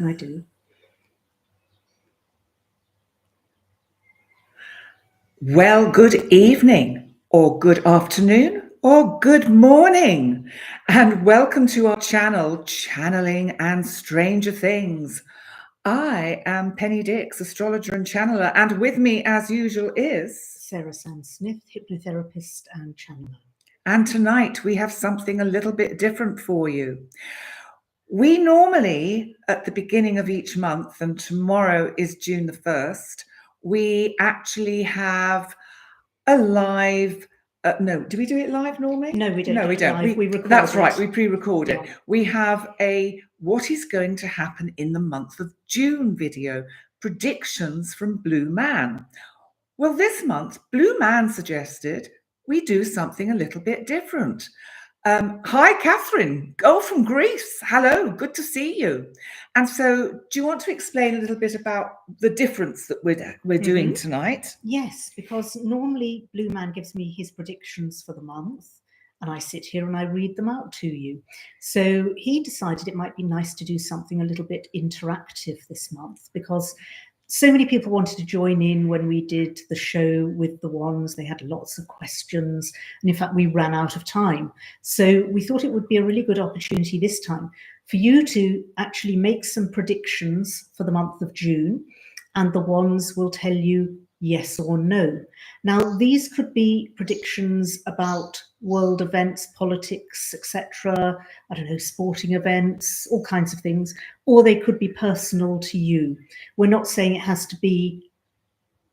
I do. Well, good evening, or good afternoon, or good morning, and welcome to our channel, Channeling and Stranger Things. I am Penny Dix, astrologer and channeler, and with me, as usual, is Sarah Sam-Smith, hypnotherapist and channeler. And tonight we have something a little bit different for you. We normally, at the beginning of each month, and tomorrow is June the 1st, we actually have a live no, do we do it live normally? No, we don't. No, we don't. Live. We record That's it. right. We pre-record it. Yeah. We have a what is going to happen in the month of June video, predictions from Blue Man. Well, this month, Blue Man suggested we do something a little bit different. Hi, Catherine, from Greece. Hello, good to see you. And so, do you want to explain a little bit about the difference that we're doing tonight? Yes, because normally Blue Man gives me his predictions for the month, and I sit here and I read them out to you. So he decided it might be nice to do something a little bit interactive this month, because so many people wanted to join in when we did the show with the ones. They had lots of questions, and in fact we ran out of time. So we thought it would be a really good opportunity this time for you to actually make some predictions for the month of June, and the ones will tell you yes or no. Now, these could be predictions about world events, politics, etc. I don't know, sporting events, all kinds of things, or they could be personal to you. We're not saying it has to be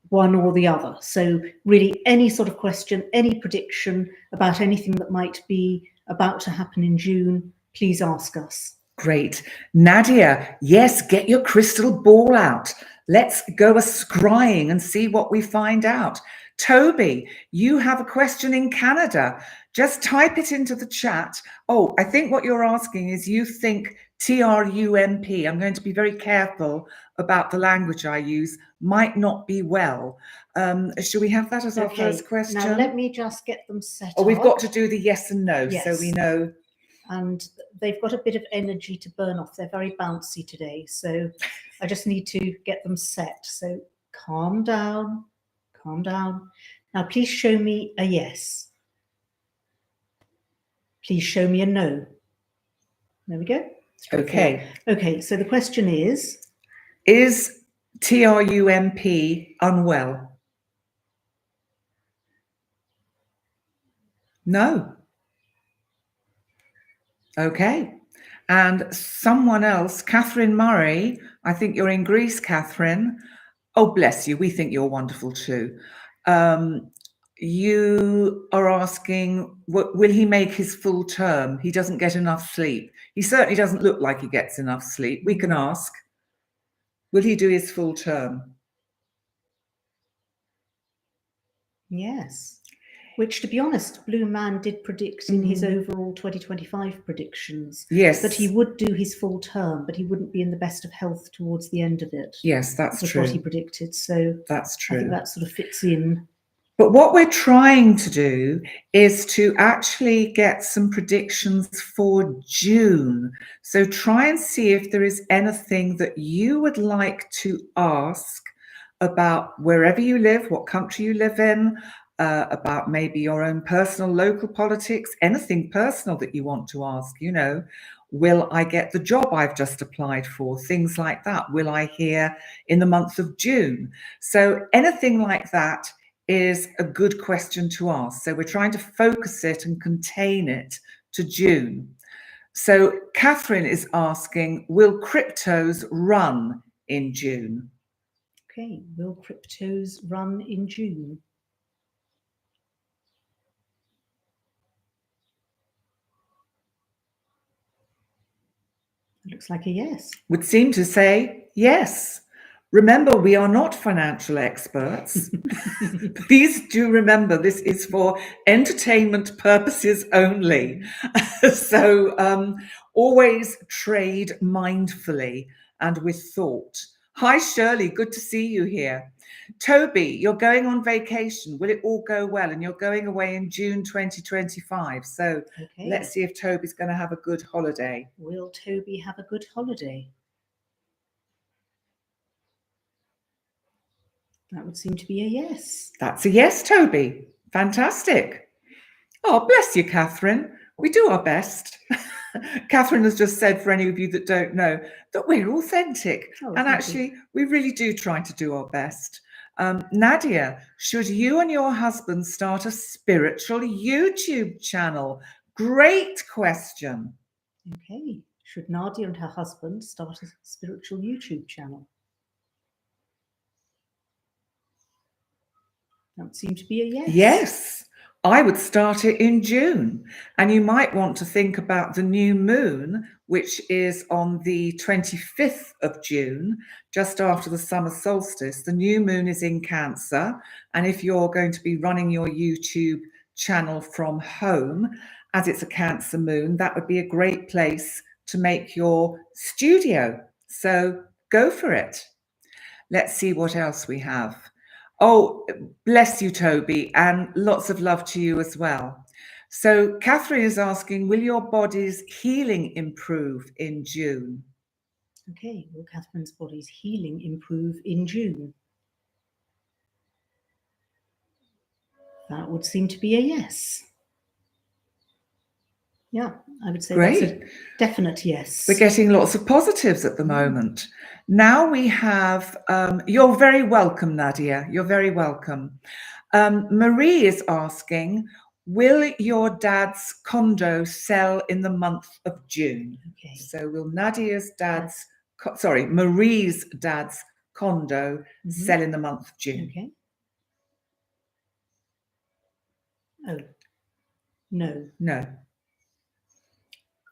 one or the other. So really any sort of question, any prediction about anything that might be about to happen in June, please ask us. Great. Nadia, yes, get your crystal ball out. Let's go a scrying and see what we find out. Toby, you have a question in Canada. Just type it into the chat. Oh, I think what you're asking is you think TRUMP, I'm going to be very careful about the language I use, might not be well. Should we have that as our first question? Now let me just get them set up. We've got to do the yes and no, yes. So we know. And they've got a bit of energy to burn off. They're very bouncy today, so I just need to get them set. So calm down, calm down. Now please show me a yes. Please show me a no. There we go. Okay. Okay, so the question is TRUMP unwell? No. Okay. And someone else, Catherine Murray, I think you're in Greece, Catherine. Oh, bless you. We think you're wonderful too. You are asking, will he make his full term? He doesn't get enough sleep. He certainly doesn't look like he gets enough sleep. We can ask, will he do his full term? Yes. Which, to be honest, Blue Man did predict in his overall 2025 predictions. Yes. That he would do his full term, but he wouldn't be in the best of health towards the end of it. Yes, that's true. What he predicted. So that's true. I think that sort of fits in. But what we're trying to do is to actually get some predictions for June. So try and see if there is anything that you would like to ask about wherever you live, what country you live in, about maybe your own personal local politics, anything personal that you want to ask, you know. Will I get the job I've just applied for? Things like that. Will I hear in the month of June? So anything like that is a good question to ask. So we're trying to focus it and contain it to June. So Catherine is asking, will cryptos run in June? Okay, will cryptos run in June? It looks like a yes. Would seem to say yes. Remember, we are not financial experts. Please do remember this is for entertainment purposes only. So always trade mindfully and with thought. Hi, Shirley. Good to see you here. Toby, you're going on vacation. Will it all go well? And you're going away in June 2025. So let's see if Toby's going to have a good holiday. Will Toby have a good holiday? That would seem to be a yes. That's a yes, Toby. Fantastic. Oh, bless you, Catherine. We do our best. Catherine has just said, for any of you that don't know, that we're authentic. Oh, and thank actually, we really do try to do our best. Nadia, should you and your husband start a spiritual YouTube channel? Great question. Okay. Should Nadia and her husband start a spiritual YouTube channel? That would seem to be a yes. Yes, I would start it in June. And you might want to think about the new moon, which is on the 25th of June, just after the summer solstice. The new moon is in Cancer. And if you're going to be running your YouTube channel from home, as it's a Cancer moon, that would be a great place to make your studio. So go for it. Let's see what else we have. Oh, bless you, Toby, and lots of love to you as well. So Catherine is asking, will your body's healing improve in June? Okay, will Catherine's body's healing improve in June? That would seem to be a yes. Yeah, I would say Great. That's a definite yes. We're getting lots of positives at the moment. Now we have, you're very welcome, Nadia. You're very welcome. Marie is asking, will your dad's condo sell in the month of June? Okay. So will Nadia's dad's, Marie's dad's condo sell in the month of June? Okay. Oh, no. No.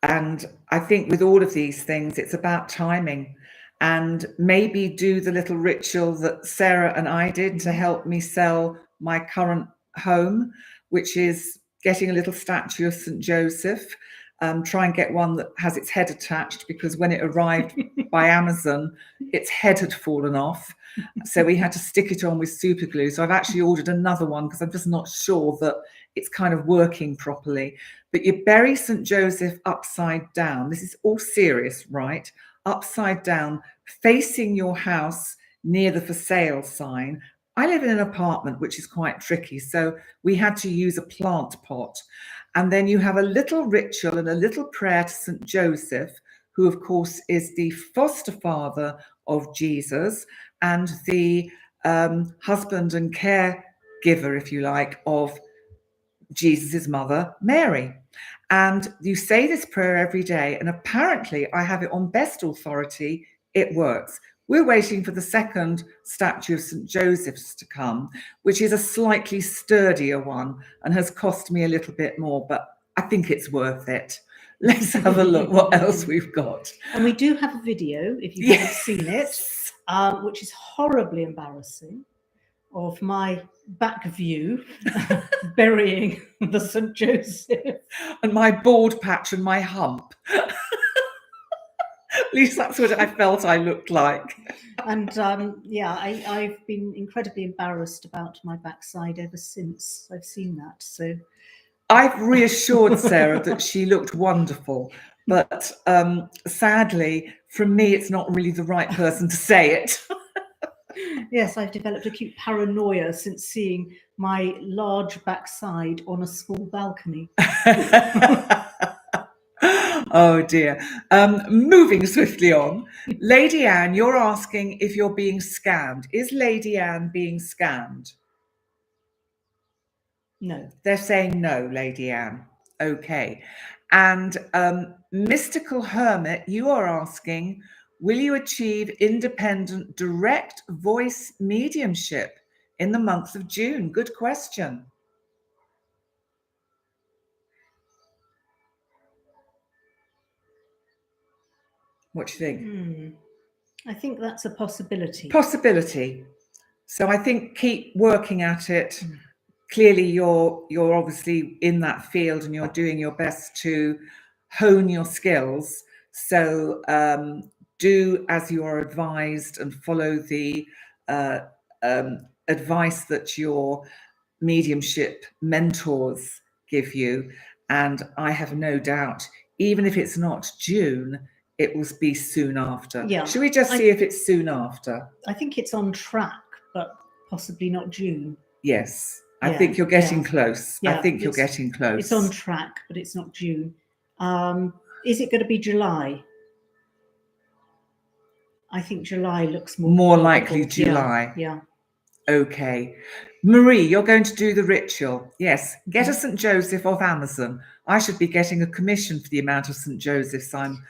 And I think with all of these things, it's about timing, and maybe do the little ritual that Sarah and I did to help me sell my current home, which is getting a little statue of St. Joseph. Try and get one that has its head attached, because when it arrived by Amazon, its head had fallen off. So we had to stick it on with super glue. So I've actually ordered another one because I'm just not sure that it's kind of working properly. But you bury St. Joseph upside down. This is all serious, right? Upside down, facing your house near the for sale sign. I live in an apartment, which is quite tricky. So we had to use a plant pot. And then you have a little ritual and a little prayer to St. Joseph, who, of course, is the foster father of Jesus and the husband and caregiver, if you like, of Jesus's mother, Mary. And you say this prayer every day. And apparently, I have it on best authority, it works. We're waiting for the second statue of St. Joseph's to come, which is a slightly sturdier one and has cost me a little bit more, but I think it's worth it. Let's have a look what else we've got. And we do have a video, if you haven't seen it, which is horribly embarrassing, of my back view burying the St. Joseph. And my bald patch and my hump. At least that's what I felt I looked like. And yeah, I've been incredibly embarrassed about my backside ever since I've seen that. So I've reassured Sarah that she looked wonderful, but sadly, from me, it's not really the right person to say it. Yes, I've developed acute paranoia since seeing my large backside on a small balcony. Oh dear. Moving swiftly on. Lady Anne, you're asking if you're being scammed. Is Lady Anne being scammed? No. They're saying no, Lady Anne. Okay. And Mystical Hermit, you are asking, will you achieve independent direct voice mediumship in the month of June? Good question. What do you think? I think that's a possibility. Possibility. So I think keep working at it. Clearly you're obviously in that field and you're doing your best to hone your skills. So do as you are advised and follow the advice that your mediumship mentors give you. And I have no doubt, even if it's not June, it will be soon after. Yeah. Should we just see if it's soon after? I think it's on track, but possibly not June. Yes. I Yeah, think you're getting yeah. close. I Yeah, think you're getting close. It's on track, but it's not June. Is it going to be July? I think July looks more probable. likely July. Yeah. Okay. Marie, you're going to do the ritual. Yes. Get a St. Joseph off Amazon. I should be getting a commission for the amount of St. Josephs I'm...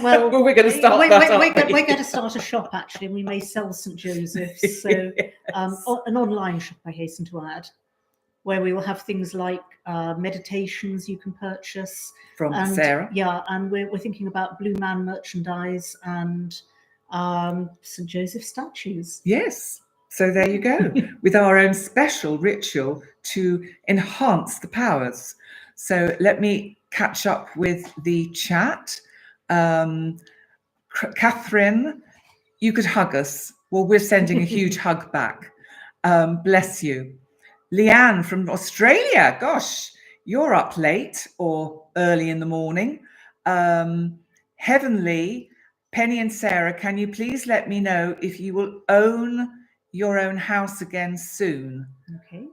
Well, we're going to start we're that, going to start a shop, actually, and we may sell St. Josephs. So yes. An online shop, I hasten to add, where we will have things like meditations you can purchase. From Sarah. Yeah, and we're thinking about Blue Man merchandise and St. Joseph statues. Yes. So there you go, with our own special ritual to enhance the powers. So let me catch up with the chat. Catherine, you could hug us. Well, we're sending a huge hug back. Bless you. Leanne from Australia. Gosh, you're up late or early in the morning. Heavenly, Penny and Sarah, can you please let me know if you will own your own house again soon?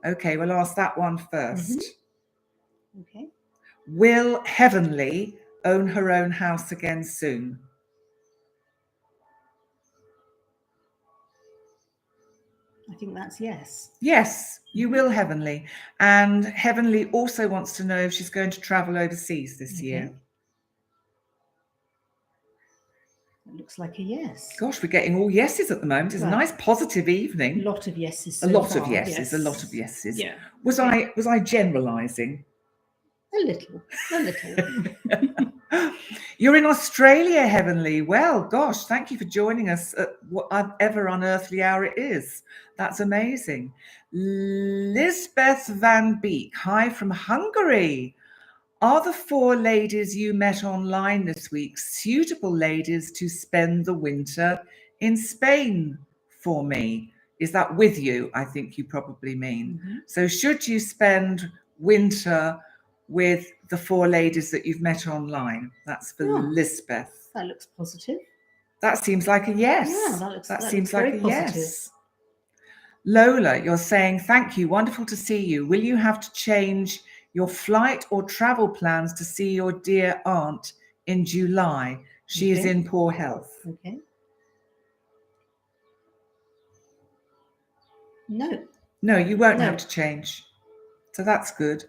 Okay, we'll ask that one first. Okay. Will Heavenly own her own house again soon? I think that's yes. Yes, you will, Heavenly. And Heavenly also wants to know if she's going to travel overseas this year. It looks like a yes. Gosh, we're getting all yeses at the moment. It's a nice positive evening. A lot of yeses. A lot of yeses. A lot of yeses. Yeah. Was I generalising? A little. You're in Australia, Heavenly. Well, gosh, thank you for joining us at whatever unearthly hour it is. That's amazing. Lisbeth Van Beek, hi from Hungary. Are the 4 ladies you met online this week suitable ladies to spend the winter in Spain for me? Is that with you? I think you probably mean. So should you spend winter with the 4 ladies that you've met online? That's for Lisbeth. That looks positive. That seems like a yes. Yeah, that seems like a positive. yes. Lola, you're saying, thank you, wonderful to see you. Will you have to change your flight or travel plans to see your dear aunt in July? She is in poor health. Okay. No, you won't have to change. So that's good.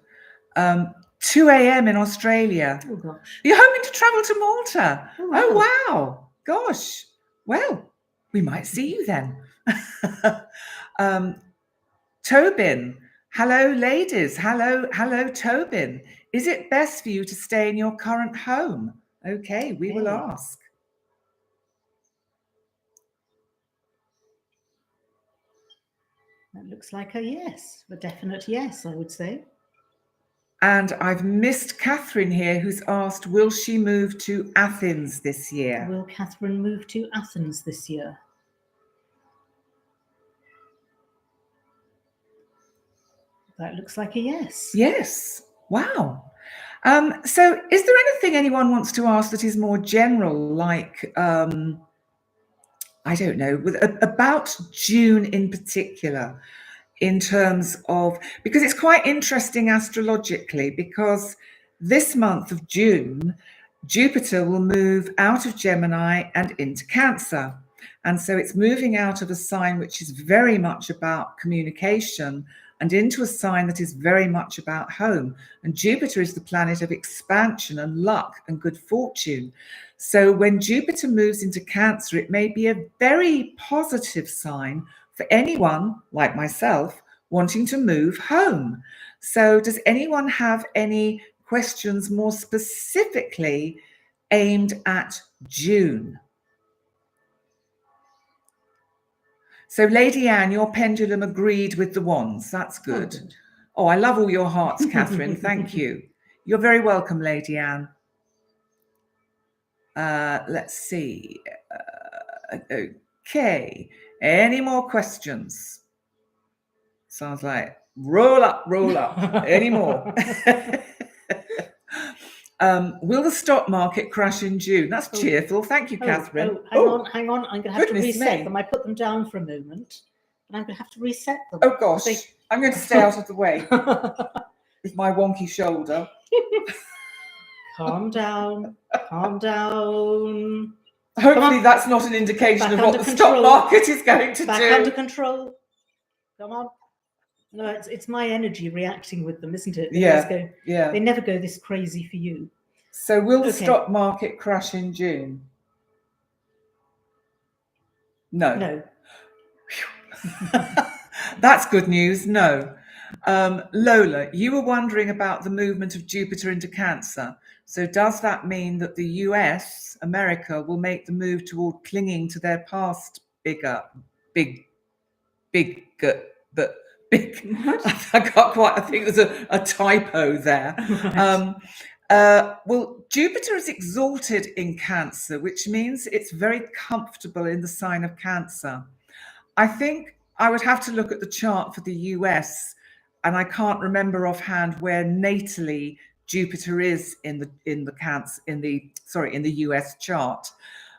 2 a.m. in Australia. Oh, gosh. You're hoping to travel to Malta. Oh, wow. Oh, wow. Gosh. Well, we might see you then. Tobin. Hello, ladies. Hello, Tobin. Is it best for you to stay in your current home? Okay, we will ask. That looks like a yes, a definite yes, I would say. And I've missed Catherine here, who's asked, will she move to Athens this year? Will Catherine move to Athens this year? That looks like a yes. Yes. Wow. So is there anything anyone wants to ask that is more general, like, I don't know, about June in particular, in terms of, because it's quite interesting astrologically, because this month of June, Jupiter will move out of Gemini and into Cancer. And so it's moving out of a sign which is very much about communication and into a sign that is very much about home. And Jupiter is the planet of expansion and luck and good fortune. So when Jupiter moves into Cancer, it may be a very positive sign for anyone like myself wanting to move home. So does anyone have any questions more specifically aimed at June? So Lady Anne, your pendulum agreed with the wands. That's good. Oh, I love all your hearts, Catherine. Thank you. You're very welcome, Lady Anne. Let's see. Okay. Any more questions? Sounds like roll up. Any more? Will the stock market crash in June? That's cheerful. Thank you, Catherine. Hang on. I'm going to have to reset them. I put them down for a moment. and I'm going to have to reset them. Oh gosh, I'm going to stay out of the way with my wonky shoulder. Calm down, calm down. Hopefully that's not an indication of what the stock market is going to do. Back under control. Come on. No, it's my energy reacting with them, isn't it? They never go this crazy for you. So will the stock market crash in June? No. No. That's good news. No. Lola, you were wondering about the movement of Jupiter into Cancer. So does that mean that the US, America, will make the move toward clinging to their past big. I can't quite. I think there's a typo there. Right. Well, Jupiter is exalted in Cancer, which means it's very comfortable in the sign of Cancer. I think I would have to look at the chart for the US, and I can't remember offhand where natally Jupiter is in the US chart.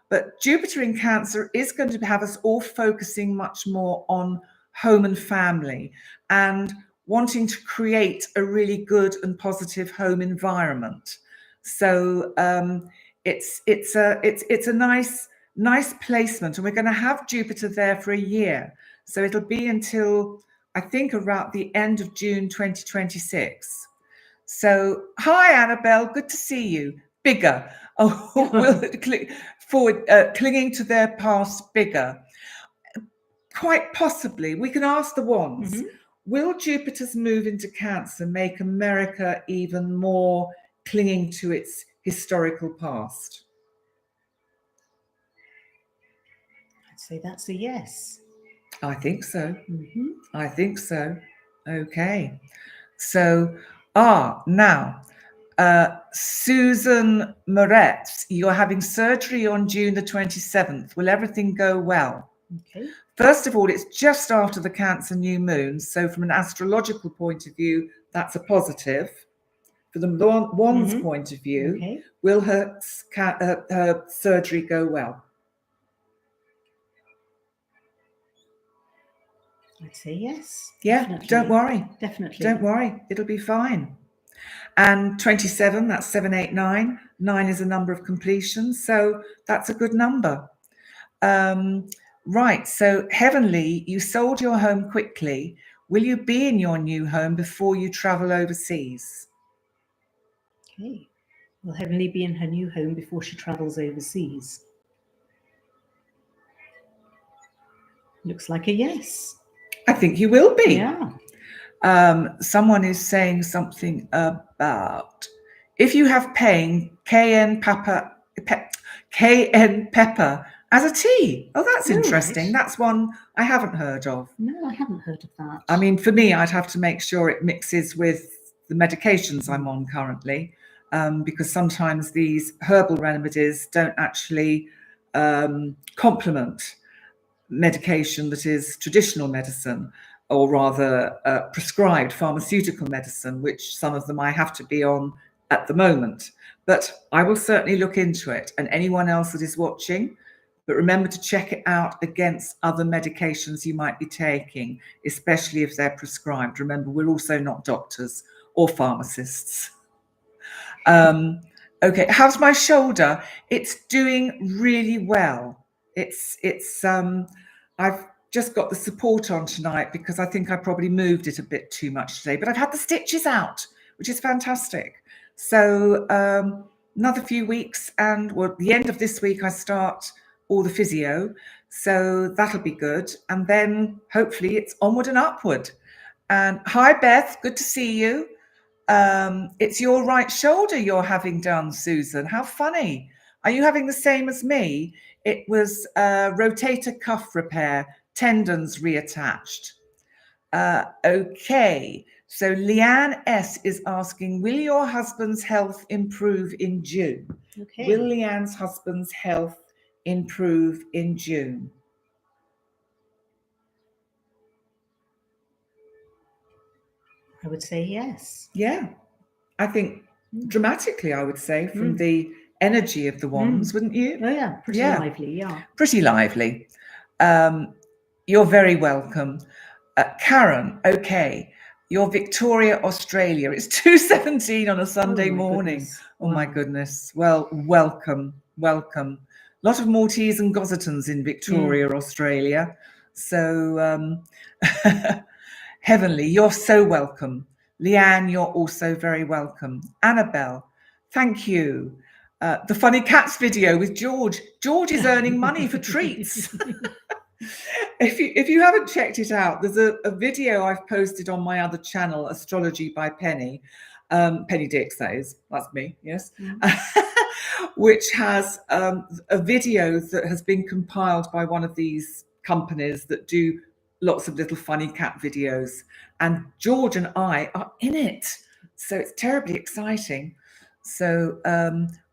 But Jupiter in Cancer is going to have us all focusing much more on home and family and wanting to create a really good and positive home environment. So it's a nice placement, and we're going to have Jupiter there for a year. So it'll be until I think around the end of June 2026. So hi Annabelle, good to see you. Bigger. Oh, we'll click forward, clinging to their past bigger. Quite possibly, we can ask the wands. Mm-hmm. Will Jupiter's move into Cancer make America even more clinging to its historical past? I'd say that's a yes. I think so. Mm-hmm. I think so. Okay. So, now, Susan Moretz, you're having surgery on June the 27th. Will everything go well? Okay. First of all, it's just after the Cancer new moon. So from an astrological point of view, that's a positive. For the one's point of view, will her surgery go well? I'd say yes. Yeah, definitely. Don't worry. Definitely. Don't worry. It'll be fine. And 27, that's 789. 9 is a number of completions. So that's a good number. Right. So Heavenly, you sold your home quickly. Will you be in your new home before you travel overseas? Okay. Will Heavenly be in her new home before she travels overseas? Looks like a yes. I think you will be. Yeah. Someone is saying something about if you have pain, cayenne pepper as a tea. Oh, that's interesting. Right. That's one I haven't heard of. No, I haven't heard of that. I mean, for me, I'd have to make sure it mixes with the medications I'm on currently, because sometimes these herbal remedies don't actually complement medication that is traditional medicine, or rather prescribed pharmaceutical medicine, which some of them I have to be on at the moment. But I will certainly look into it, and anyone else that is watching. But remember to check it out against other medications you might be taking, especially if they're prescribed. Remember, we're also not doctors or pharmacists. Okay, how's my shoulder? It's doing really well. I've just got the support on tonight because I think I probably moved it a bit too much today, but I've had the stitches out, which is fantastic. So another few weeks, and the end of this week I start all the physio, so that'll be good. And then hopefully it's onward and upward. And hi Beth, good to see you. It's your right shoulder you're having done, Susan. How funny. Are you having the same as me? It was rotator cuff repair, tendons reattached. Okay, so Leanne S is asking, will your husband's health improve in June? Okay. Will Leanne's husband's health improve in June? I would say yes. Yeah, I think dramatically, I would say, from the energy of the wands, wouldn't you? Oh yeah, pretty lively, yeah. Pretty lively. You're very welcome. Karen, okay. You're Victoria, Australia. It's 2:17 on a Sunday morning. Goodness. Oh, my Wow. goodness. Well, welcome. Welcome. A lot of Maltese and Gossetons in Victoria, Australia. So, Heavenly, you're so welcome. Leanne, you're also very welcome. Annabelle, thank you. The funny cats video with George. George is earning money for treats. If you haven't checked it out, there's a video I've posted on my other channel, Astrology by Penny. Penny Dix, that is. That's me, yes. Which has a video that has been compiled by one of these companies that do lots of little funny cat videos. And George and I are in it. So it's terribly exciting. So,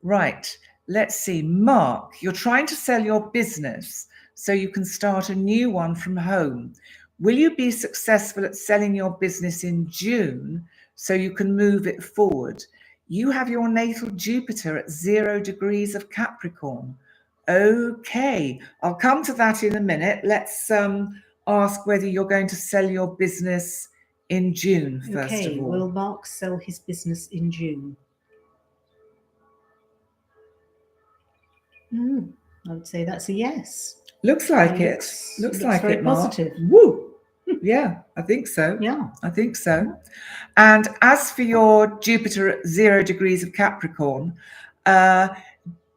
right, let's see. Mark, you're trying to sell your business so you can start a new one from home. Will you be successful at selling your business in June so you can move it forward? You have your natal Jupiter at 0 degrees of Capricorn. Okay, I'll come to that in a minute. Let's ask whether you're going to sell your business in June, first of all. Will Mark sell his business in June? I would say that's a yes. Looks like it. Looks like very it, Mark. positive. Woo! Yeah, I think so. Yeah. I think so. And as for your Jupiter at 0 degrees of Capricorn,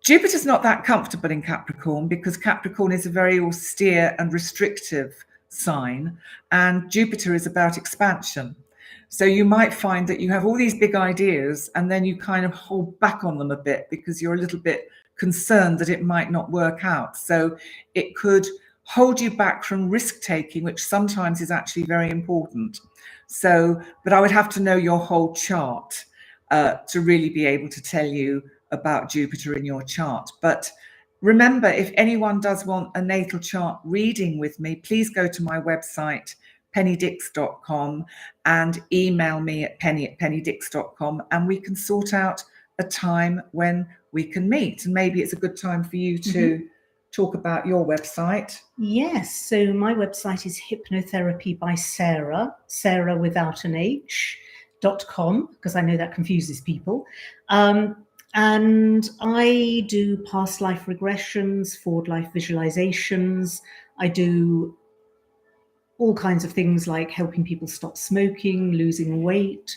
Jupiter's not that comfortable in Capricorn because Capricorn is a very austere and restrictive sign, and Jupiter is about expansion. So you might find that you have all these big ideas and then you kind of hold back on them a bit because you're a little bit concerned that it might not work out. So it could hold you back from risk taking, which sometimes is actually very important. So, but I would have to know your whole chart to really be able to tell you about Jupiter in your chart. But remember, if anyone does want a natal chart reading with me, please go to my website, pennydix.com, and email me at penny@pennydix.com, and we can sort out a time when we can meet. And maybe it's a good time for you to talk about your website. Yes, so my website is Hypnotherapy by Sarah, Sarah without an H.com, because I know that confuses people. And I do past life regressions, forward life visualizations. I do all kinds of things like helping people stop smoking, losing weight,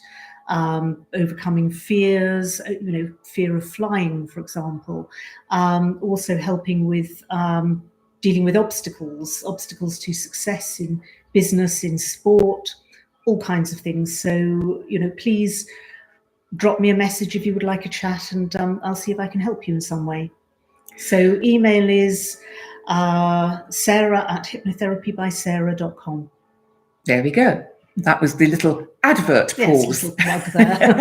overcoming fears, fear of flying, for example. Also helping with dealing with obstacles to success in business, in sport, all kinds of things. So, please drop me a message if you would like a chat, and I'll see if I can help you in some way. So email is sarah@hypnotheraPyBySarah.com. There we go. That was the little advert pause. Little plug there.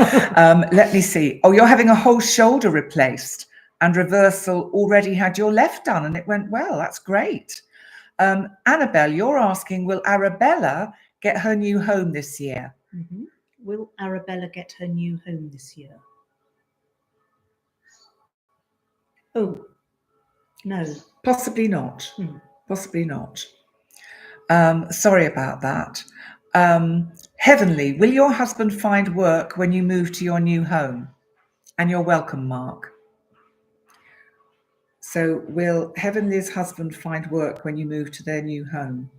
Let me see. Oh, you're having a whole shoulder replaced, and reversal already had your left done, and it went well. That's great. Annabelle, you're asking, will Arabella get her new home this year? Will Arabella get her new home this year? Oh, no. Possibly not. Possibly not. Sorry about that. Heavenly, will your husband find work when you move to your new home? And you're welcome, Mark. So will Heavenly's husband find work when you move to their new home?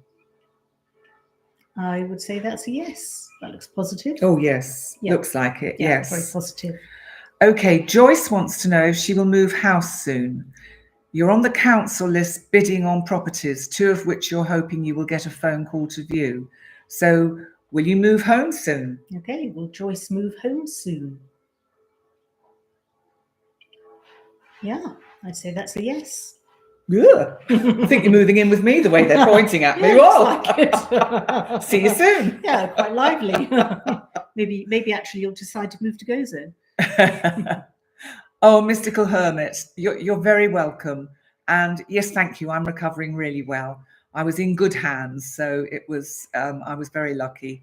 I would say that's a yes. That looks positive. Oh, yes. Yep. Looks like it. Yeah, yes. Very positive. Okay, Joyce wants to know if she will move house soon. You're on the council list bidding on properties, 2 of which you're hoping you will get a phone call to view. So will you move home soon? Okay, will Joyce move home soon? Yeah, I'd say that's a yes. Yeah. I think you're moving in with me the way they're pointing at me. Like see you soon. Yeah, quite lively. maybe actually you'll decide to move to Gozo. Oh, Mystical Hermit, you're very welcome. And yes, thank you. I'm recovering really well. I was in good hands, so it was. I was very lucky.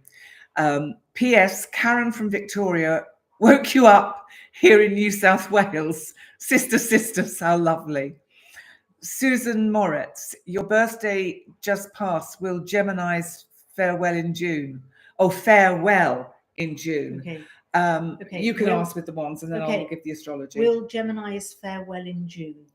P.S. Karen from Victoria woke you up here in New South Wales. Sisters, how lovely. Susan Moritz, your birthday just passed. Will Gemini's farewell in June? Oh, farewell in June. Okay. You can ask with the ones, and then I'll give the astrology. Will Gemini's farewell in June?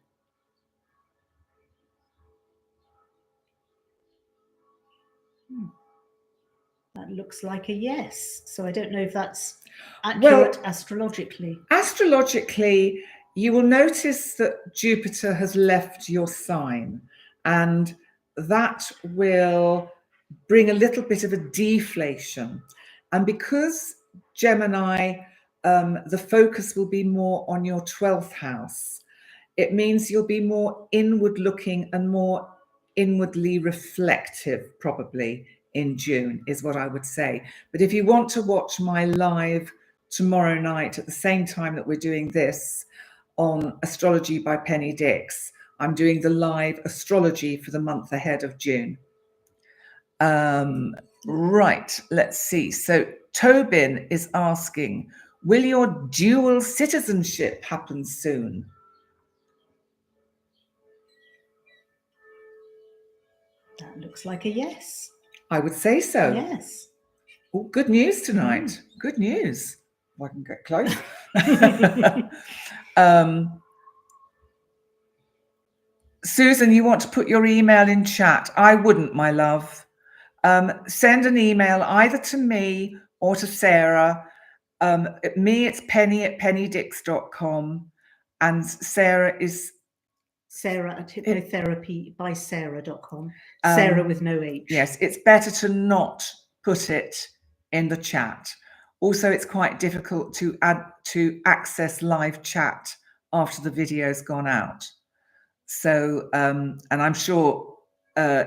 That looks like a yes. So I don't know if that's accurate astrologically. Astrologically, you will notice that Jupiter has left your sign, and that will bring a little bit of a deflation. And because Gemini, the focus will be more on your 12th house, it means you'll be more inward looking and more inwardly reflective, probably in June, is what I would say. But if you want to watch my live tomorrow night at the same time that we're doing this on Astrology by Penny Dix, I'm doing the live astrology for the month ahead of June. Right, let's see. So Tobin is asking, will your dual citizenship happen soon? That looks like a yes. I would say so. Yes. Oh, good news tonight. Good news. If I can get close. Susan, you want to put your email in chat? I wouldn't, my love. Send an email either to me or to Sarah. Me, it's penny@pennydix.com, and Sarah is Sarah at hypnotherapybysarah.com. Sarah with no H. Yes, it's better to not put it in the chat. Also, it's quite difficult to access live chat after the video's gone out. So, and I'm sure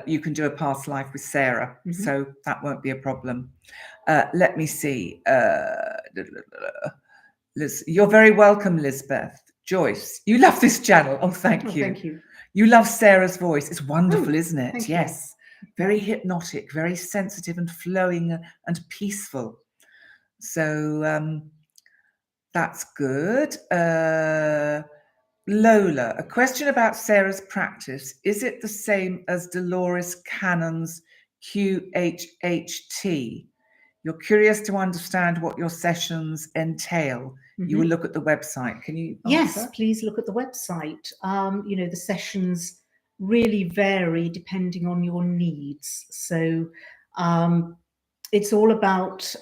you can do a past life with Sarah, so that won't be a problem. Let me see. You're very welcome, Lisbeth. Joyce, you love this channel. Oh, thank you. Thank you. You love Sarah's voice. It's wonderful, isn't it? Thank yes. You. Very hypnotic, very sensitive and flowing and peaceful. So that's good. Lola, a question about Sarah's practice. Is it the same as Dolores Cannon's QHHT? You're curious to understand what your sessions entail. You will look at the website. Can you answer? Yes, please look at the website. You know, the sessions really vary depending on your needs. So it's all about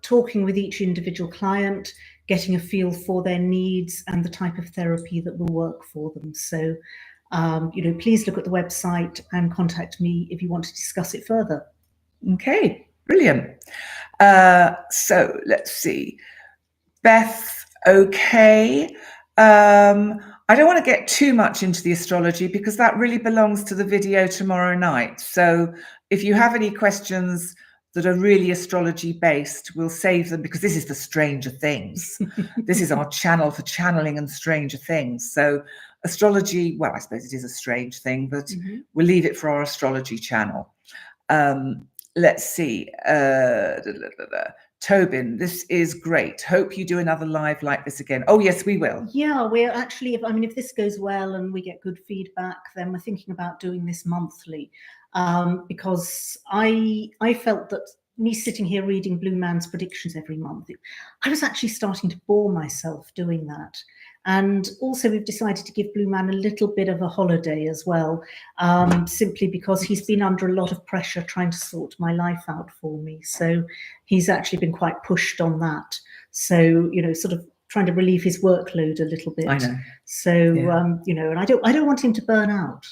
talking with each individual client, getting a feel for their needs and the type of therapy that will work for them. So, you know, please look at the website and contact me if you want to discuss it further. Okay, brilliant. So let's see. Beth, okay. I don't want to get too much into the astrology because that really belongs to the video tomorrow night. So if you have any questions that are really astrology based, we'll save them because this is for Stranger Things. This is our channel for channeling and Stranger Things. So astrology, well, I suppose it is a strange thing, but we'll leave it for our astrology channel. Let's see. Tobin, this is great. Hope you do another live like this again. Oh, yes, we will. Yeah, we're actually, I mean, if this goes well and we get good feedback, then we're thinking about doing this monthly. Because I felt that me sitting here reading Blue Man's predictions every month, I was actually starting to bore myself doing that. And also we've decided to give Blue Man a little bit of a holiday as well, simply because he's been under a lot of pressure trying to sort my life out for me. So he's actually been quite pushed on that. So, you know, sort of trying to relieve his workload a little bit. I know. So, you know, and I don't want him to burn out.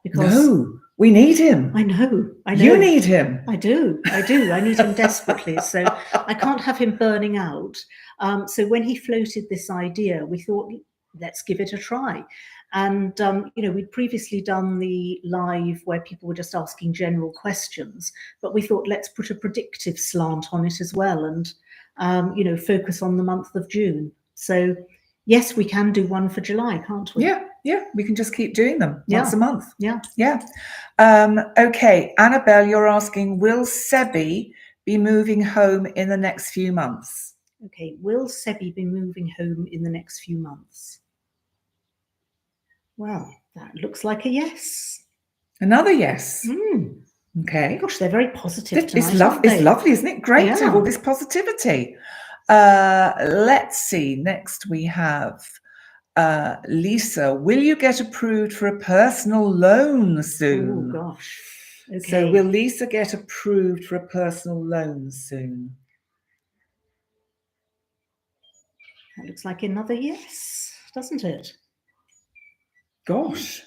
Because no, we need him. I know. You need him. I do. I need him desperately. So I can't have him burning out. So when he floated this idea, we thought, let's give it a try. And, you know, we'd previously done the live where people were just asking general questions, but we thought, let's put a predictive slant on it as well and, you know, focus on the month of June. So yes, we can do one for July, can't we? Yeah, we can just keep doing them once a month. Yeah. Okay, Annabelle, you're asking, will Sebi be moving home in the next few months? Okay, will Sebi be moving home in the next few months? Well, that looks like a yes. Another yes. Mm. Okay. Gosh, they're very positive tonight, It's aren't they? lovely, isn't it? Great to have Yeah. all this positivity. Let's see. Next we have Lisa. Will you get approved for a personal loan Oh soon? gosh. Okay. So will Lisa get approved for a personal loan soon? That looks like another yes, doesn't it? Gosh.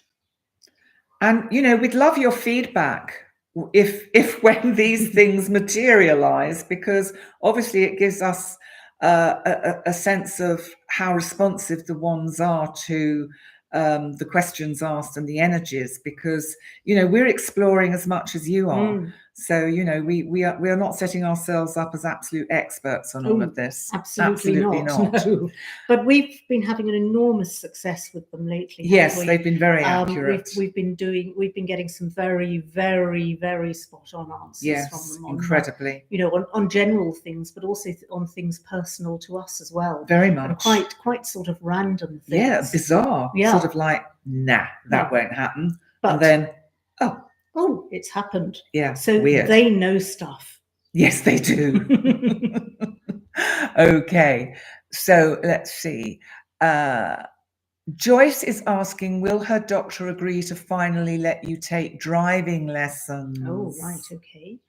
And you know, we'd love your feedback if when these things materialize, because obviously it gives us a sense of how responsive the ones are to the questions asked and the energies, because you know we're exploring as much as you are. Mm. So you know we are not setting ourselves up as absolute experts on all of this. Absolutely not. No. But we've been having an enormous success with them lately. Yes, they've been very accurate. We've been getting some very, very, very spot on answers from them. Incredibly. You know, on general things, but also on things personal to us as well. Very much. And quite sort of random things. Yeah, bizarre. Yeah. Sort of like, nah, that won't happen. But and then, oh, it's happened. Yeah, so weird. They know stuff. Yes, they do. Okay, so let's see. Joyce is asking, will her doctor agree to finally let you take driving lessons? Oh, right, okay.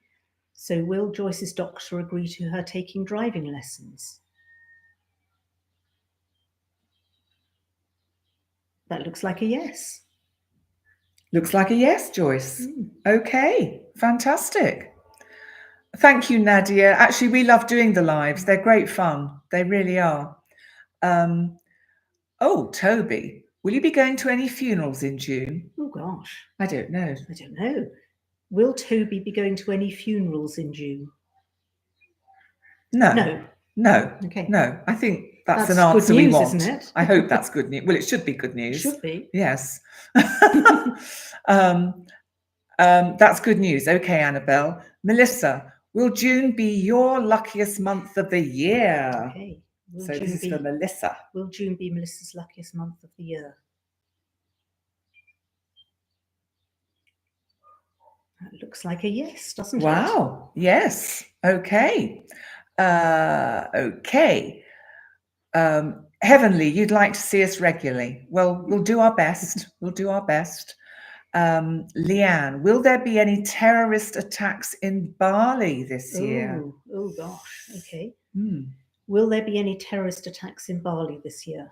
So will Joyce's doctor agree to her taking driving lessons? That looks like a yes. Looks like a yes, Joyce. Okay, fantastic. Thank you, Nadia. Actually, we love doing the lives. They're great fun. They really are. Oh, Toby, will you be going to any funerals in June? Oh, gosh. I don't know. I don't know. Will Toby be going to any funerals in June? No. No. No. Okay. No. I think that's an answer we want. Isn't it? I hope that's good news. Well, it should be good news. It should be. Yes. That's good news. Okay, Annabelle. Melissa, will June be your luckiest month of the year? Okay. So this is for Melissa. Will June be Melissa's luckiest month of the year? That looks like a yes, doesn't it? Wow. Yes. Okay. Okay. Heavenly, you'd like to see us regularly. Well, we'll do our best. We'll do our best. Leanne, will there be any terrorist attacks in Bali this year? Oh gosh. Okay. Will there be any terrorist attacks in Bali this year?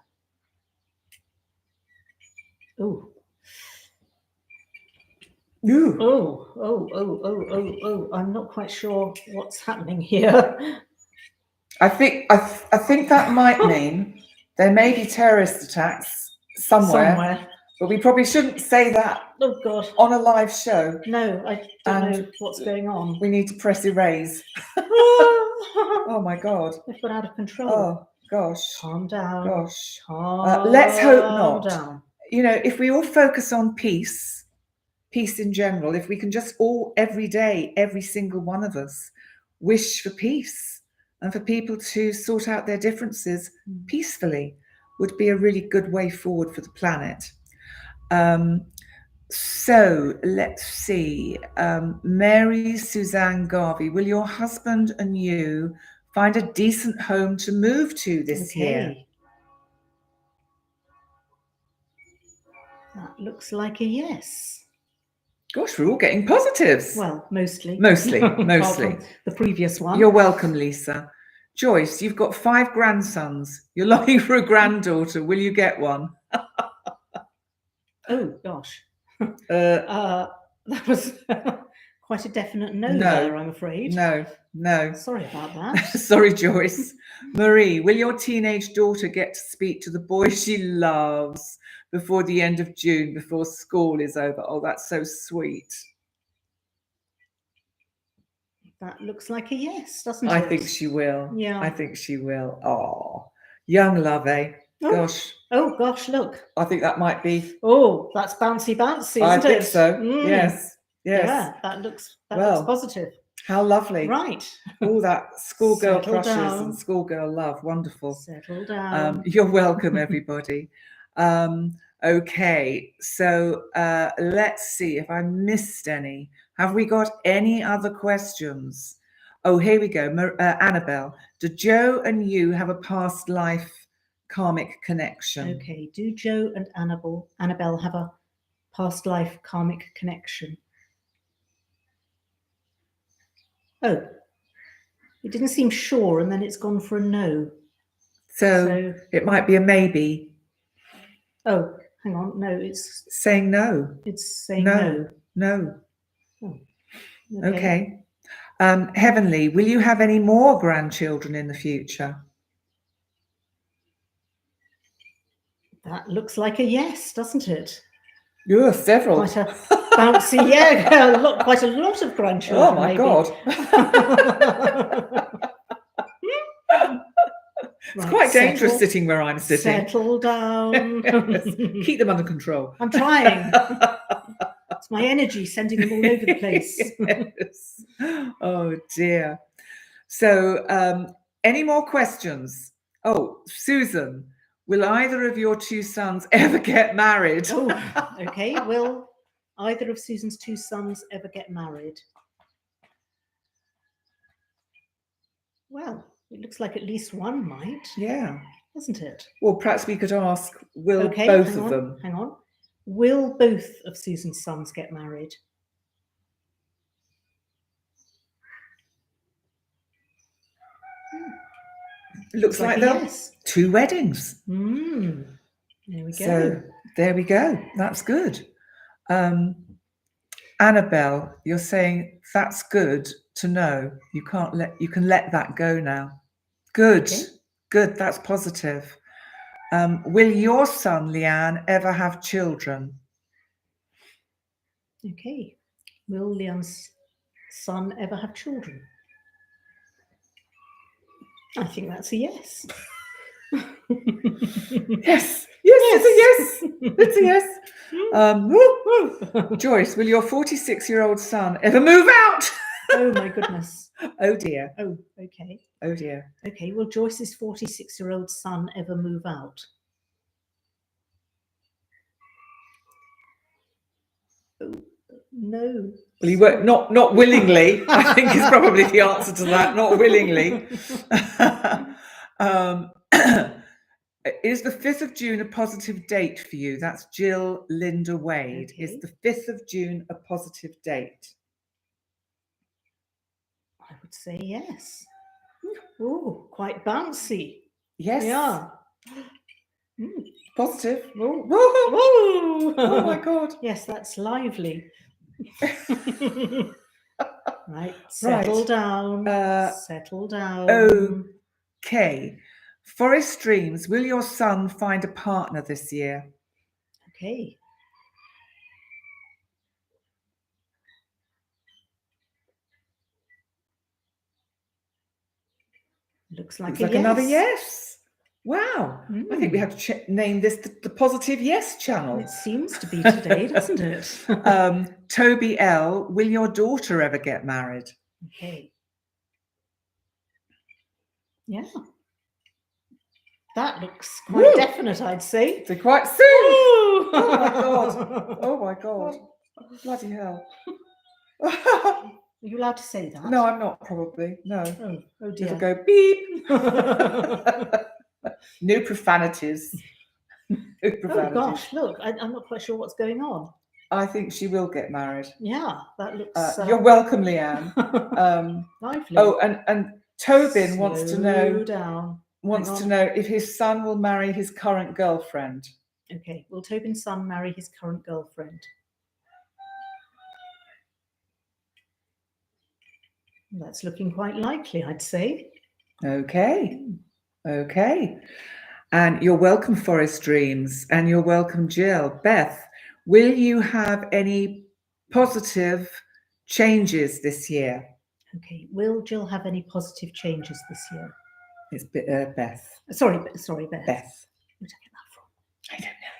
Oh. Oh. I'm not quite sure what's happening here. I think that might mean there may be terrorist attacks somewhere. But we probably shouldn't say that. Oh God. On a live show. No, I don't know what's going on. We need to press erase. Oh my God. They've got out of control. Oh gosh. Calm down. Gosh. Calm Let's hope not. down. You know, if we all focus on peace in general, if we can just all every day, every single one of us, wish for peace and for people to sort out their differences peacefully, would be a really good way forward for the planet. So let's see. Mary Suzanne Garvey, will your husband and you find a decent home to move to this year? That looks like a yes. Gosh, we're all getting positives. Well, mostly. Mostly. The previous one. You're welcome, Lisa. Joyce, you've got 5 grandsons. You're looking for a granddaughter. Will you get one? Oh, gosh. That was quite a definite no there, I'm afraid. No. Sorry about that. Sorry, Joyce. Marie, will your teenage daughter get to speak to the boy she loves before the end of June, before school is over? Oh, that's so sweet. That looks like a yes, doesn't it? I think she will. Yeah. I think she will. Oh, young love, eh? Gosh. Oh, gosh, look. I think that might be. Oh, that's bouncy, isn't it? I think so. Yes. Yeah, that looks positive. How lovely. Right. All that schoolgirl crushes and schoolgirl love. Wonderful. Settle down. You're welcome, everybody. Okay, so let's see if I missed any. Have we got any other questions? Oh, here we go. Annabelle, do Joe and you have a past life karmic connection? Okay, do Joe and Annabelle have a past life karmic connection? Oh, it didn't seem sure, and then it's gone for a no. So it might be a maybe. Oh, hang on. No, it's saying no. It's saying no. No. Oh, okay. Heavenly, will you have any more grandchildren in the future? That looks like a yes, doesn't it? Yeah, several. Quite a bouncy, quite a lot of grandchildren. Oh my maybe. God. It's quite dangerous sitting where I'm sitting. Settle down. Keep them under control. I'm trying. It's my energy sending them all over the place. Yes. Oh dear. So any more questions? Oh, Susan, will either of your two sons ever get married? Oh, okay. Will either of Susan's two sons ever get married? Well, it looks like at least one might. Yeah. Doesn't it? Well, perhaps we could ask, will both of them? Hang on. Will both of Susan's sons get married? Looks like yes. 2 weddings. There we go. So there we go. That's good. Annabelle, you're saying that's good to know. You can let that go now. Good. Okay. Good. That's positive. Will your son, Leanne, ever have children? Okay. Will Leanne's son ever have children? I think that's a yes. Yes. Yes, it's a yes. It's a yes. Joyce, will your 46-year-old son ever move out? Oh my goodness. Oh dear. Oh, okay. Oh dear. Okay, will Joyce's 46-year-old son ever move out? Oh, no. Well, he won't, not willingly. I think is probably the answer to that. Not willingly. Is the 5th of June a positive date for you? That's Jill Linda Wade. Okay. Is the 5th of June a positive date? I would say yes. Oh, quite bouncy. Yes. Yeah. Positive. Oh. Oh my God. Yes, that's lively. Right. Settle down. Settle down. Okay. Forest Dreams, will your son find a partner this year? Okay. Looks like another yes. Wow. I think we have to name this the Positive Yes channel. It seems to be today, doesn't it? Toby L, will your daughter ever get married? Okay. Yeah. That looks quite definite, I'd say. So quite soon. Oh my God. Oh my God. Bloody hell. Are you allowed to say that? No, I'm not probably. No. Oh dear. It'll go beep. No profanities. No profanities. Oh gosh, look, I'm not quite sure what's going on. I think she will get married. Yeah, that looks... You're welcome, Leanne. Lively. Oh, and Tobin wants to know... down. Wants to know if his son will marry his current girlfriend. Okay, will Tobin's son marry his current girlfriend? That's looking quite likely, I'd say. Okay. Okay. And you're welcome, Forest Dreams, and you're welcome, Jill. Beth, will you have any positive changes this year? Okay, will Jill have any positive changes this year? It's Beth. Sorry, Beth. Beth. Where'd I get that from? I don't know.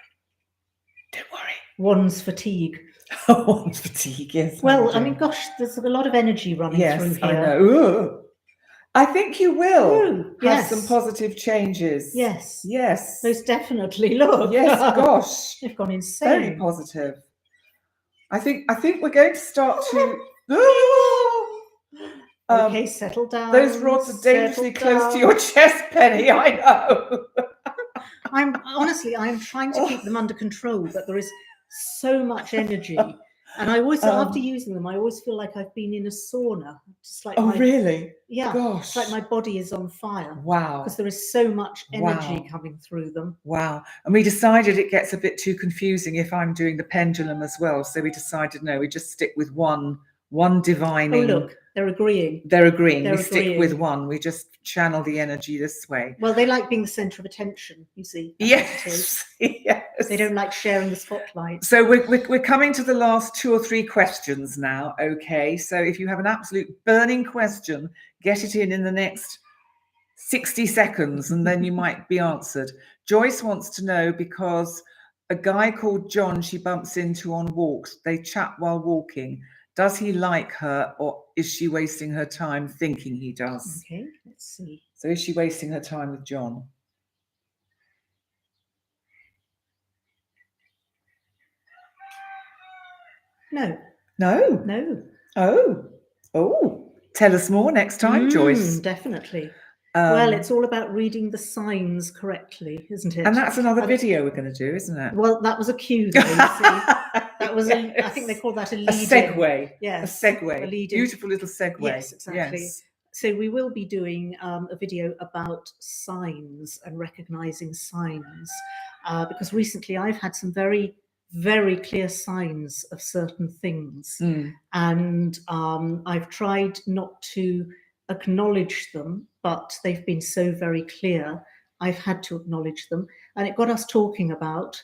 Don't worry. One's fatigue. One's fatigue, yes. Well, I mean, gosh, there's a lot of energy running through here. Yes, I know. I think you will Oh, have yes. some positive changes. Yes. Yes. Most definitely. Look. Yes, gosh. They've gone insane. Very positive. I think we're going to start to Okay, settle down. those rods are dangerously close to your chest, Penny, I know. I'm trying to keep them under control, but there is so much energy. And I always, after using them, I always feel like I've been in a sauna. Just like really? Yeah. Gosh. It's like my body is on fire. Wow. Because there is so much energy coming through them. Wow. And we decided it gets a bit too confusing if I'm doing the pendulum as well. So we decided, no, we just stick with one divining. Oh, look, they're agreeing. They're agreeing. Stick with one. We just channel the energy this way. Well, they like being the centre of attention, you see. Yes. Yes. They don't like sharing the spotlight. So we're coming to the last 2 or 3 questions now. Okay. So if you have an absolute burning question, get it in the next 60 seconds and then you might be answered. Joyce wants to know, because a guy called John she bumps into on walks, they chat while walking. Does he like her, or is she wasting her time thinking he does? Okay, let's see. So is she wasting her time with John? No. No? No. Oh. Tell us more next time, Joyce. Definitely. Well, it's all about reading the signs correctly, isn't it? And that's another video we're going to do, isn't it? Well, that was a cue, though, you see. That was I think they call that a lead-in. A segue. Yes. A segue. A lead-in. Beautiful little segue. Yes, exactly. Yes. So we will be doing a video about signs and recognizing signs, because recently I've had some very, very clear signs of certain things. And I've tried not to acknowledge them, but they've been so very clear, I've had to acknowledge them. And it got us talking about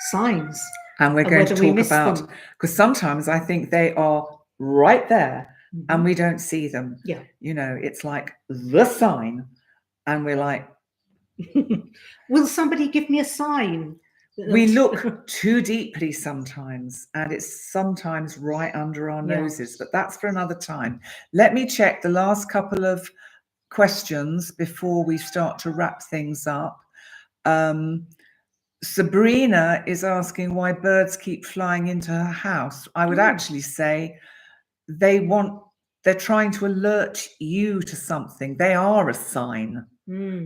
signs. And we're going to talk about, because sometimes I think they are right there and we don't see them. Yeah. You know, it's like the sign. And we're like, will somebody give me a sign? We look too deeply sometimes, and it's sometimes right under our noses, but that's for another time. Let me check the last couple of questions before we start to wrap things up. Sabrina is asking why birds keep flying into her house. I would actually say they're trying to alert you to something. They are a sign.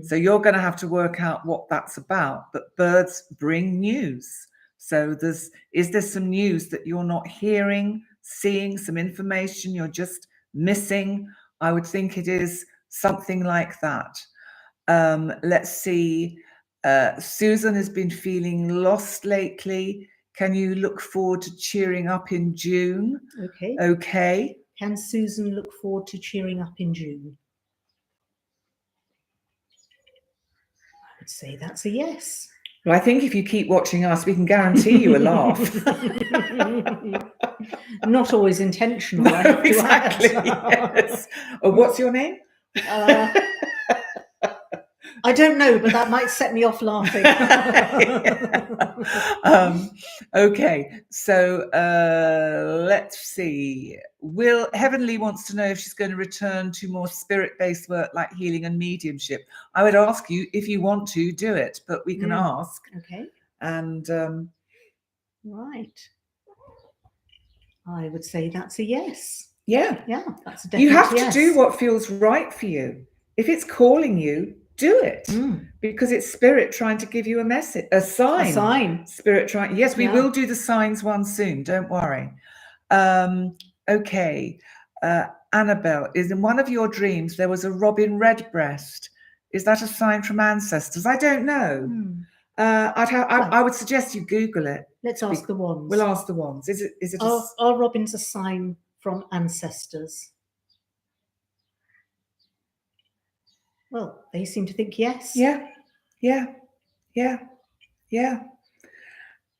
So you're going to have to work out what that's about. But birds bring news. So is there some news that you're not hearing, seeing, some information you're just missing? I would think it is something like that. Let's see. Susan has been feeling lost lately. Can you look forward to cheering up in June? Okay. Can Susan look forward to cheering up in June? I would say that's a yes. Well, I think if you keep watching us, we can guarantee you a laugh. Not always intentional. No, exactly. Yes. Oh, what's your name? I don't know, but that might set me off laughing. Okay, so let's see. Heavenly wants to know if she's going to return to more spirit-based work like healing and mediumship. I would ask you if you want to do it, but we can ask. Okay. And right. I would say that's a yes. Yeah. Yeah, that's a definite You have yes. to do what feels right for you. If it's calling you, do it, because it's spirit trying to give you a message, a sign. A sign. Spirit trying. Yes, we will do the signs one soon. Don't worry. Okay. Annabelle, is in one of your dreams there was a robin redbreast? Is that a sign from ancestors? I don't know. I would suggest you Google it. Let's ask the wands. We'll ask the wands. Is it? Are robins a sign from ancestors? Well, they seem to think yes. Yeah.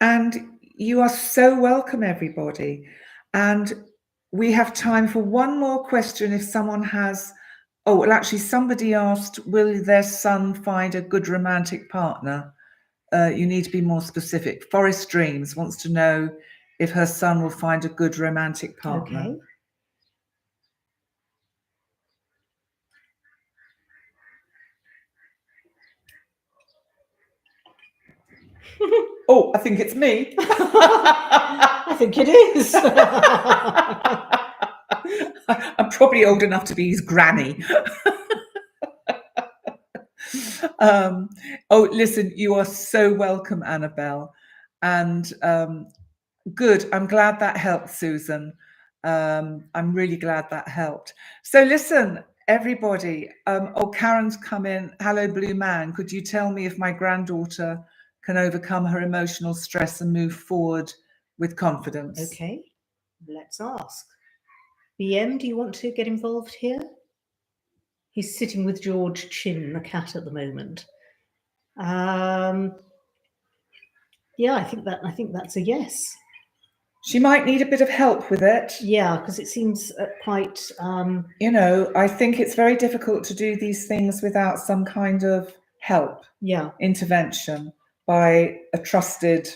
And you are so welcome, everybody. And we have time for one more question if someone has. Oh, well, actually, somebody asked, will their son find a good romantic partner? You need to be more specific. Forest Dreams wants to know if her son will find a good romantic partner. Okay. Oh, I think it's me. I think it is. I'm probably old enough to be his granny. Oh, listen, you are so welcome, Annabelle. And good. I'm glad that helped, Susan. I'm really glad that helped. So listen, everybody. Oh, Karen's come in. Hello, Blue Man. Could you tell me if my granddaughter can overcome her emotional stress and move forward with confidence? Okay, let's ask. BM, do you want to get involved here? He's sitting with George Chin, the cat, at the moment. Yeah, I think that's a yes. She might need a bit of help with it. Yeah, because it seems quite. You know, I think it's very difficult to do these things without some kind of help, intervention by a trusted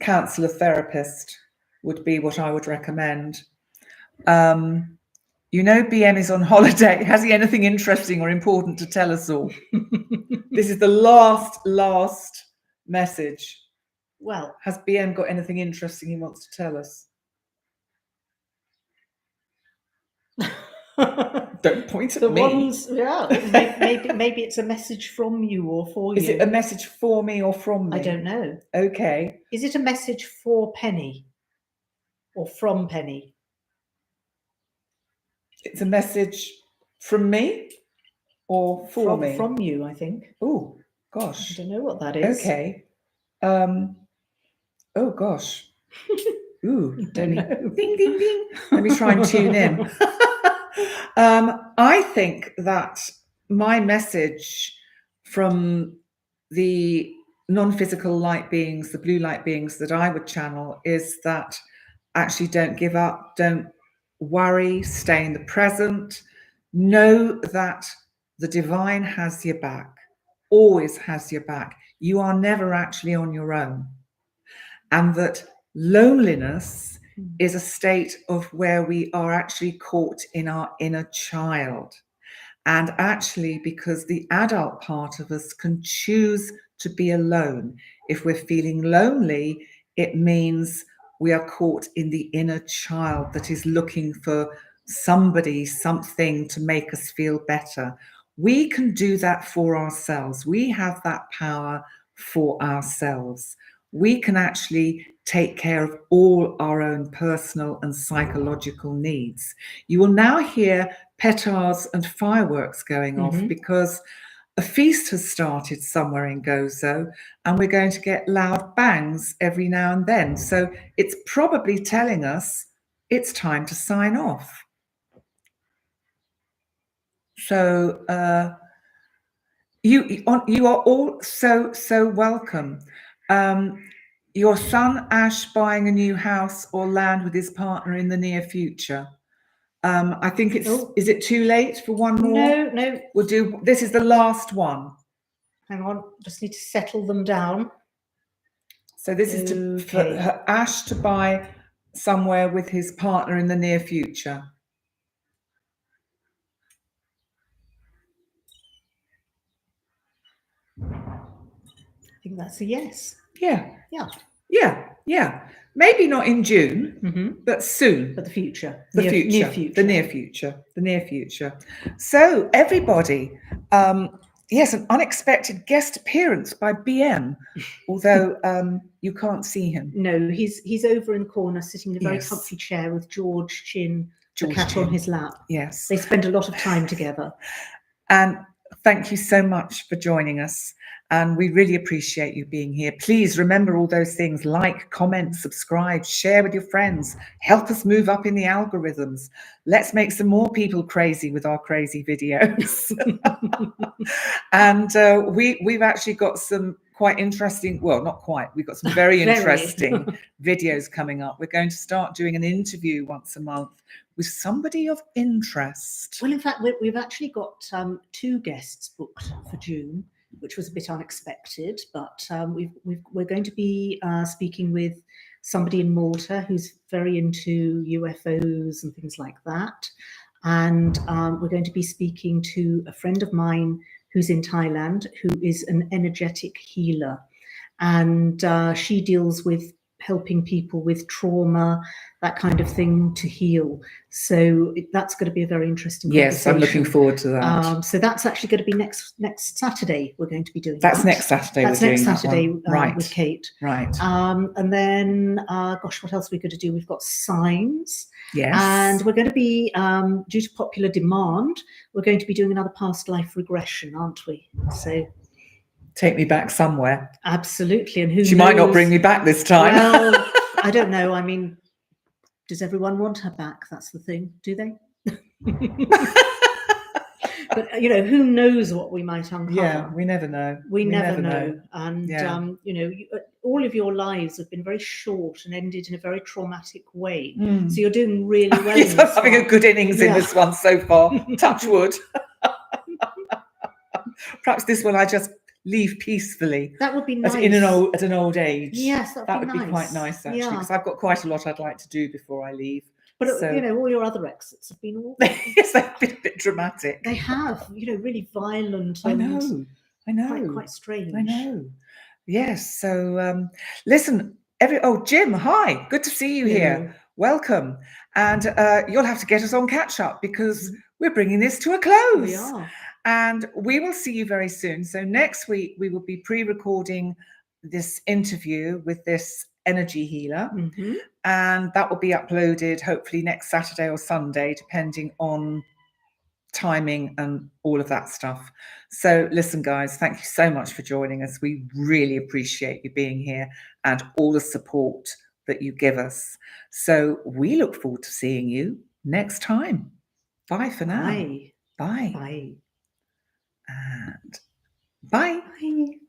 counsellor therapist would be what I would recommend. You know, BM is on holiday. Has he anything interesting or important to tell us all? This is the last message. Well, has BM got anything interesting he wants to tell us? Don't point at me. Ones, yeah, maybe it's a message from you or for you. Is it a message for me or from me? I don't know. Okay. Is it a message for Penny or from Penny? It's a message from me or for me? From you, I think. Oh, gosh. I don't know what that is. Okay. Oh, gosh. Ooh, don't know. Ding, ding, ding. Let me try and tune in. I think that my message from the non-physical light beings, the blue light beings that I would channel, is that actually don't give up, don't worry, stay in the present. Know that the divine has your back, always has your back. You are never actually on your own. And that loneliness is a state of where we are actually caught in our inner child. And actually, because the adult part of us can choose to be alone. If we're feeling lonely, it means we are caught in the inner child that is looking for somebody, something to make us feel better. We can do that for ourselves. We have that power for ourselves. We can actually take care of all our own personal and psychological needs. You will now hear petards and fireworks going off because a feast has started somewhere in Gozo, and we're going to get loud bangs every now and then. So it's probably telling us it's time to sign off. So you are all so welcome. Your son Ash buying a new house or land with his partner in the near future. I think it's. Is it too late for one more? No. We'll do. This is the last one. Hang on, just need to settle them down. So this is for Ash to buy somewhere with his partner in the near future. I think that's a yes. Yeah. Maybe not in June, but soon. But the future. The near future. So everybody, yes, an unexpected guest appearance by BM, although you can't see him. No, he's over in the corner, sitting in a very comfy chair with George Chin, the cat on his lap. Yes. They spend a lot of time together. And thank you so much for joining us. And we really appreciate you being here. Please remember all those things: like, comment, subscribe, share with your friends, help us move up in the algorithms. Let's make some more people crazy with our crazy videos. And we've actually got some quite interesting, well, not quite, we've got some very interesting videos coming up. We're going to start doing an interview once a month with somebody of interest. Well, in fact, we've actually got 2 guests booked for June, which was a bit unexpected, but we're going to be speaking with somebody in Malta who's very into UFOs and things like that. And we're going to be speaking to a friend of mine who's in Thailand, who is an energetic healer. and she deals with helping people with trauma, that kind of thing, to heal. So that's going to be a very interesting Yes, I'm looking forward to that. So that's actually going to be next Saturday. We're going to be doing that's next Saturday. That's next Saturday, right, with Kate. Right. And then, gosh, what else are we going to do? We've got signs. Yes. And we're going to be, due to popular demand, we're going to be doing another past life regression, aren't we? So take me back somewhere. Absolutely. And who she knows? Might not bring me back this time. Well, I don't know. I mean, does everyone want her back? That's the thing. Do they? But, you know, who knows what we might uncover? Yeah, we never know. We never know. And, you know, all of your lives have been very short and ended in a very traumatic way. So you're doing really well. Yes, I'm having a good innings in this one so far. Touch wood. Perhaps this one I just leave peacefully. That would be nice. At an old age. Yes, that would be quite nice, actually, because I've got quite a lot I'd like to do before I leave. But, you know, all your other exits have been all... yes, they've been a bit dramatic. They have, you know, really violent. I know. Quite strange. I know. Yes, so listen, Jim, hi. Good to see you here. Welcome. And you'll have to get us on catch up because we're bringing this to a close. We are. And we will see you very soon. So next week, we will be pre-recording this interview with this energy healer. And that will be uploaded hopefully next Saturday or Sunday, depending on timing and all of that stuff. So listen, guys, thank you so much for joining us. We really appreciate you being here and all the support that you give us. So we look forward to seeing you next time. Bye for now. Bye. Bye. Bye. And bye. Bye.